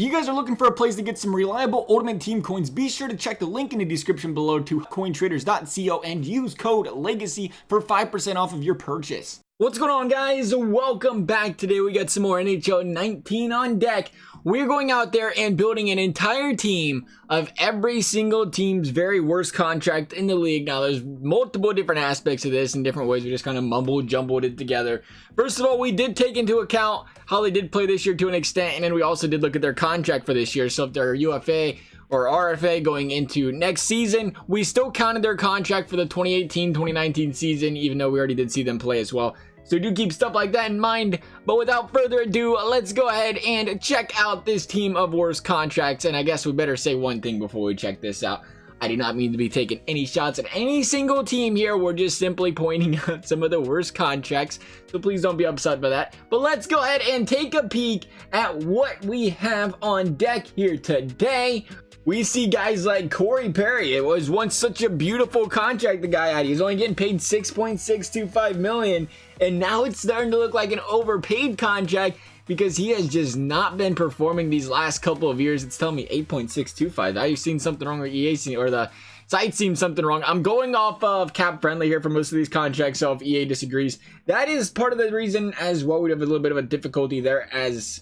you guys are looking for a place to get some reliable Ultimate Team coins, be sure to check the link in the description below to cointraders.co and use code LEGACY for 5% off of your purchase. What's going on, guys? Welcome back. Today we got some more NHL 19 on deck. We're going out there and building an entire team of every single team's very worst contract in the league. Now, there's multiple different aspects of this in different ways. We just kind of jumbled it together. First of all, we did take into account how they did play this year to an extent, and then we also did look at their contract for this year. So if they're UFA or RFA going into next season, we still counted their contract for the 2018-2019 season, even though we already did see them play as well. So do keep stuff like that in mind. But without further ado, let's go ahead and check out this team of worst contracts. And I guess we better say one thing before we check this out. I do not mean to be taking any shots at any single team here. We're just simply pointing out some of the worst contracts. So please don't be upset by that. But let's go ahead and take a peek at what we have on deck here today. We see guys like Corey Perry. It was once such a beautiful contract the guy had. He was only getting paid $6.625 million, and now it's starting to look like an overpaid contract because he has just not been performing these last couple of years. It's telling me 8.625. Now you've seen something wrong, or EA or the site seems something wrong. I'm going off of cap friendly here for most of these contracts, so if EA disagrees, that is part of the reason as well. We have a little bit of a difficulty there, as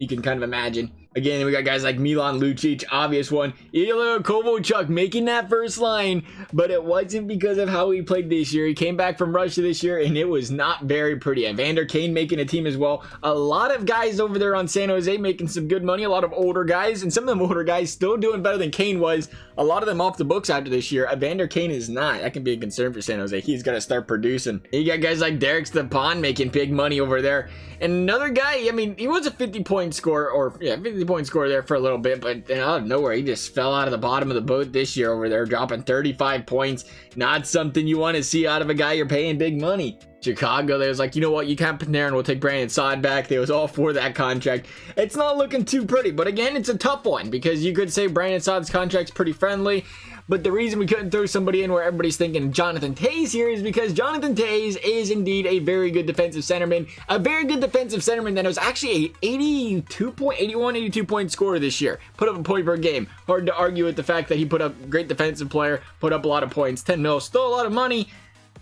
you can kind of imagine. Again, we got guys like Milan Lucic, obvious one. Ilya Kovalchuk making that first line, but it wasn't because of how he played this year. He came back from Russia this year, and it was not very pretty. Evander Kane making a team as well. A lot of guys over there on San Jose making some good money. A lot of older guys, and some of them older guys still doing better than Kane was. A lot of them off the books after this year. Evander Kane is not. That can be a concern for San Jose. He's got to start producing. You got guys like Derek Stepan making big money over there. And another guy, I mean, he was a 50-point scorer, or yeah, 50-point scorer there for a little bit, but out of nowhere, he just fell out of the bottom of the boat this year over there, dropping 35 points. Not something you want to see out of a guy you're paying big money. Chicago, they was like, you know what, you can't put there, and we'll take Brandon Saad back. They was all for that contract. It's not looking too pretty, but again, it's a tough one because you could say Brandon Saad's contract's pretty friendly. But the reason we couldn't throw somebody in where everybody's thinking Jonathan Toews here is because Jonathan Toews is indeed a very good defensive centerman. A very good defensive centerman that was actually a 82 point scorer this year. Put up a point per game. Hard to argue with the fact that he put up great defensive player, put up a lot of points. 10 mil, still a lot of money.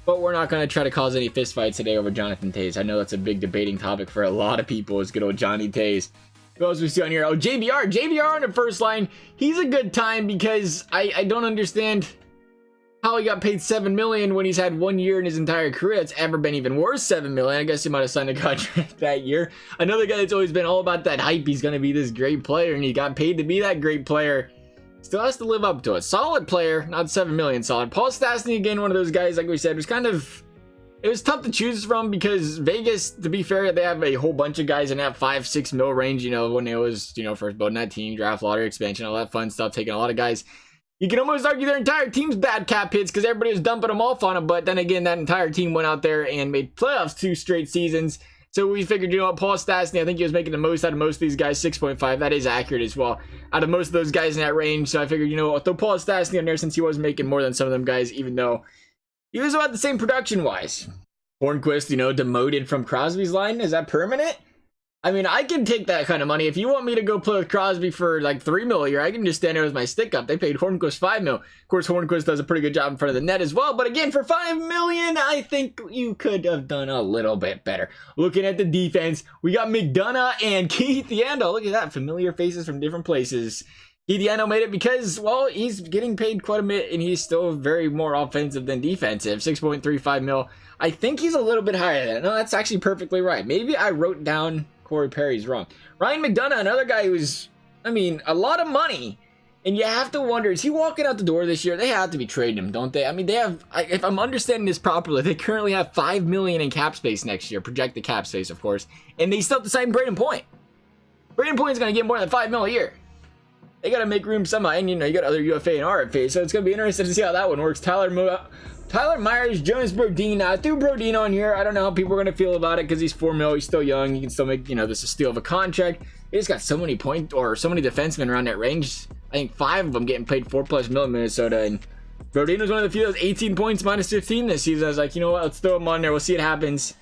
But we're not going to try to cause any fistfights today over Jonathan Toews. I know that's a big debating topic for a lot of people, is good old Johnny Toews. What else we see on here? Oh, JVR on the first line. He's a good time because I don't understand how he got paid $7 million when he's had 1 year in his entire career that's ever been even worse $7 million. I guess he might have signed a contract that year. Another guy that's always been all about that hype. He's going to be this great player, and he got paid to be that great player. Still has to live up to it. Solid player, not $7 million solid. Paul Stastny, again, one of those guys, like we said, was kind of... It was tough to choose from because Vegas, to be fair, they have a whole bunch of guys in that 5-6 mil range, you know, when it was, you know, first building that team, draft, lottery expansion, all that fun stuff, taking a lot of guys. You can almost argue their entire team's bad cap hits because everybody was dumping them off on them, but then again, that entire team went out there and made playoffs 2 straight seasons. So we figured, you know what, Paul Stastny, I think he was making the most out of most of these guys, 6.5. That is accurate as well, out of most of those guys in that range. So I figured, you know what, throw Paul Stastny on there since he was making more than some of them guys, even though he was about the same production-wise. Hornquist, you know, demoted from Crosby's line. Is that permanent? I mean, I can take that kind of money. If you want me to go play with Crosby for like $3 million a year, I can just stand there with my stick up. They paid Hornquist $5 million. Of course, Hornquist does a pretty good job in front of the net as well. But again, for $5 million, I think you could have done a little bit better. Looking at the defense, we got McDonough and Keith Yandel. Look at that, familiar faces from different places. Keith Yandel made it because, well, he's getting paid quite a bit, and he's still very more offensive than defensive. $6.35 million. I think he's a little bit higher than that. No, that's actually perfectly right. Maybe I wrote down Corey Perry's wrong. Ryan McDonough, another guy who's, I mean, a lot of money. And you have to wonder, is he walking out the door this year? They have to be trading him, don't they? I mean, they have, if I'm understanding this properly, they currently have $5 million in cap space next year. Projected cap space, of course. And they still have to sign Braden Point. Braden Point's going to get more than $5 million a year. They got to make room somehow. And, you know, you got other UFA and RFA. So it's going to be interesting to see how that one works. Tyler Myers, Jonas Brodin. I threw Brodin on here. I don't know how people are going to feel about it because he's 4 mil. He's still young. He can still make, you know, this is a steal of a contract. They just got so many so many defensemen around that range. I think 5 of them getting paid $4+ million in Minnesota. And Brodin was one of the few that was 18 points minus 15 this season. I was like, you know what? Let's throw him on there. We'll see what happens.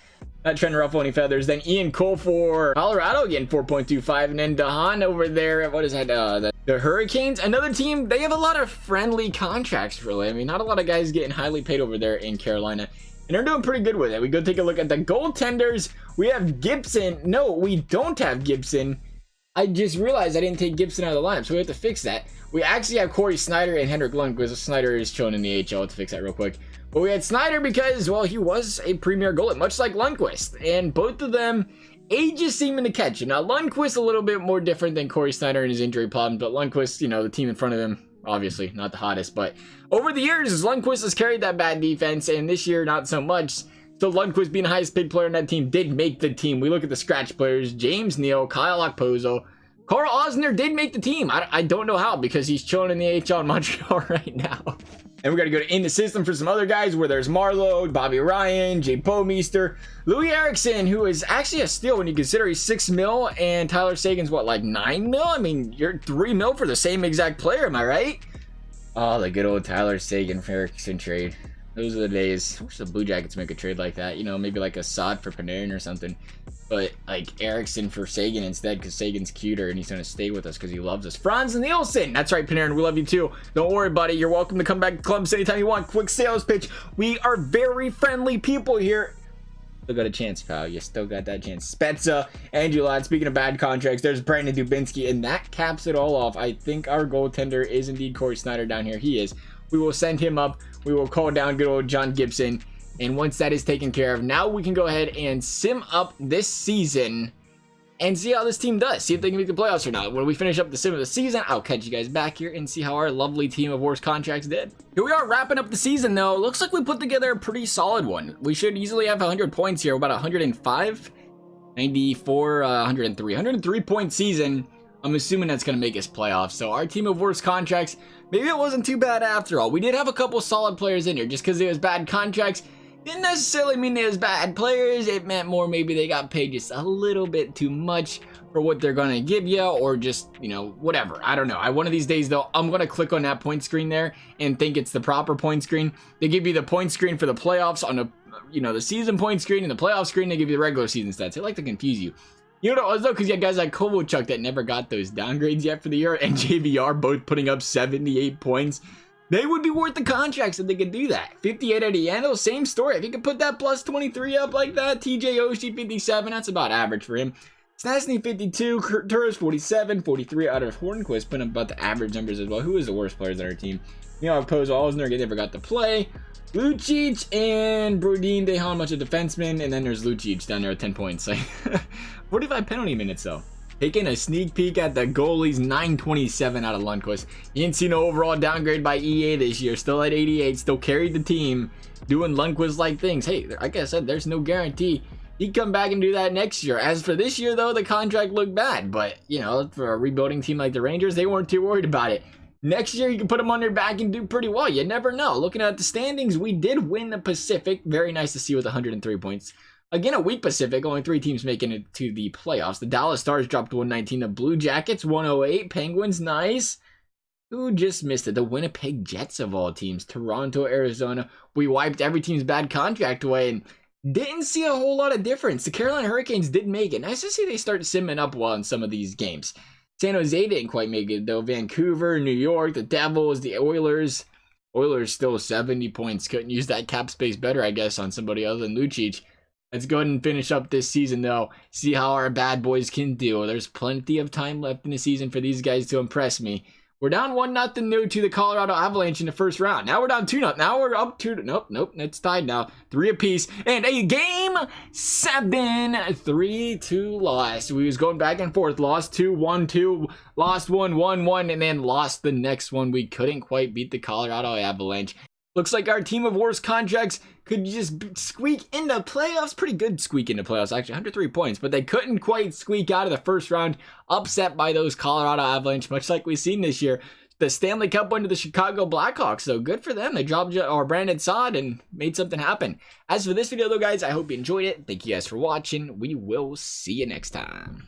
Not trying to ruffle any feathers. Then Ian Cole for Colorado getting 4.25. And then Dahan over there, what is that? The Hurricanes, another team, they have a lot of friendly contracts, really. I mean, not a lot of guys getting highly paid over there in Carolina. And they're doing pretty good with it. We go take a look at the goaltenders. We have Gibson. No, we don't have Gibson. I just realized I didn't take Gibson out of the lineup, so we have to fix that. We actually have Corey Snyder and Henrik Lundqvist. Snyder is chilling in the AHL. Let's fix that real quick. But we had Snyder because, well, he was a premier goalie, much like Lundqvist. And both of them, age is seeming to catch him. Now, Lundqvist a little bit more different than Corey Snyder and his injury problems. But Lundqvist, you know, the team in front of him, obviously not the hottest. But over the years, Lundqvist has carried that bad defense. And this year, not so much. So Lundqvist being the highest paid player on that team did make the team. We look at the scratch players. James Neal, Kyle Okposo. Carl Osner did make the team. I don't know how, because he's chilling in the AHL in Montreal right now. And we're going to go to in the system for some other guys where there's Marlowe, Bobby Ryan, Jay Pomeister, Louis Eriksson, who is actually a steal when you consider he's $6 million, and Tyler Sagan's what, like $9 million? I mean, you're $3 million for the same exact player, am I right? Oh, the good old Tyler Sagan for Eriksson trade. Those are the days. I wish the Blue Jackets make a trade like that. You know, maybe like a Sod for Panarin or something. But like Eriksson for Sagan instead, because Sagan's cuter and he's going to stay with us because he loves us. Franz Nielsen. That's right, Panarin. We love you too. Don't worry, buddy. You're welcome to come back to Columbus anytime you want. Quick sales pitch. We are very friendly people here. Still got a chance, pal. You still got that chance. Spezza, Andrew Ladd. Speaking of bad contracts, there's Brandon Dubinsky, and that caps it all off. I think our goaltender is indeed Corey Snyder down here. He is. We will send him up. We will call down good old John Gibson. And once that is taken care of, now we can go ahead and sim up this season and see how this team does. See if they can make the playoffs or not. When we finish up the sim of the season, I'll catch you guys back here and see how our lovely team of worst contracts did. Here we are wrapping up the season, though. Looks like we put together a pretty solid one. We should easily have 100 points here. About 105, 94, 103. 103 point season. I'm assuming that's going to make us playoffs. So our team of worst contracts, maybe it wasn't too bad after all. We did have a couple solid players in here. Just because it was bad contracts didn't necessarily mean they was bad players. It meant more maybe they got paid just a little bit too much for what they're going to give you, or just, you know, whatever. I don't know. One of these days, though, I'm going to click on that point screen there and think it's the proper point screen. They give you the point screen for the playoffs on the, you know, the season point screen, and the playoff screen, they give you the regular season stats. They like to confuse you. You know what it was, though? Because you had guys like Kovalchuk that never got those downgrades yet for the year, and JVR both putting up 78 points. They would be worth the contracts if they could do that. 58 at the end, same story. If you could put that plus 23 up like that, TJ Oshie 57, that's about average for him. Stastny 52, Turris 47, 43 out of Hornquist, putting up about the average numbers as well. Who is the worst players on our team? You know, Pozo Alsner, they never got to play. Lucic and Brodin, they haul a bunch of defensemen, and then there's Lucic down there at 10 points. Like 45 penalty minutes though. Taking a sneak peek at the goalies, 927 out of Lundqvist. You didn't see no overall downgrade by EA this year. Still at 88, still carried the team, doing Lundqvist-like things. Hey, like I said, there's no guarantee he'd come back and do that next year. As for this year, though, the contract looked bad. But, you know, for a rebuilding team like the Rangers, they weren't too worried about it. Next year, you can put them on their back and do pretty well. You never know. Looking at the standings, we did win the Pacific. Very nice to see with 103 points. Again, a weak Pacific, only 3 teams making it to the playoffs. The Dallas Stars dropped 119. The Blue Jackets, 108. Penguins, nice. Who just missed it? The Winnipeg Jets of all teams. Toronto, Arizona. We wiped every team's bad contract away and didn't see a whole lot of difference. The Carolina Hurricanes did make it. Nice to see they start simming up well in some of these games. San Jose didn't quite make it, though. Vancouver, New York, the Devils, the Oilers. Oilers still 70 points. Couldn't use that cap space better, I guess, on somebody other than Lucic. Let's go ahead and finish up this season, though. See how our bad boys can do. There's plenty of time left in the season for these guys to impress me. We're down 1-0 new to the Colorado Avalanche in the first round. Now we're down 2-0. Now we're up 2. Nope. It's tied now. 3 apiece. And a game 7. 3-2 loss. We was going back and forth. Lost 2, 1-2. Lost 1, 1-1. And then lost the next one. We couldn't quite beat the Colorado Avalanche. Looks like our team of worst contracts could just squeak into playoffs. Pretty good squeak into playoffs, actually. 103 points. But they couldn't quite squeak out of the first round. Upset by those Colorado Avalanche, much like we've seen this year. The Stanley Cup went to the Chicago Blackhawks, so good for them. They dropped our Brandon Saad and made something happen. As for this video, though, guys, I hope you enjoyed it. Thank you guys for watching. We will see you next time.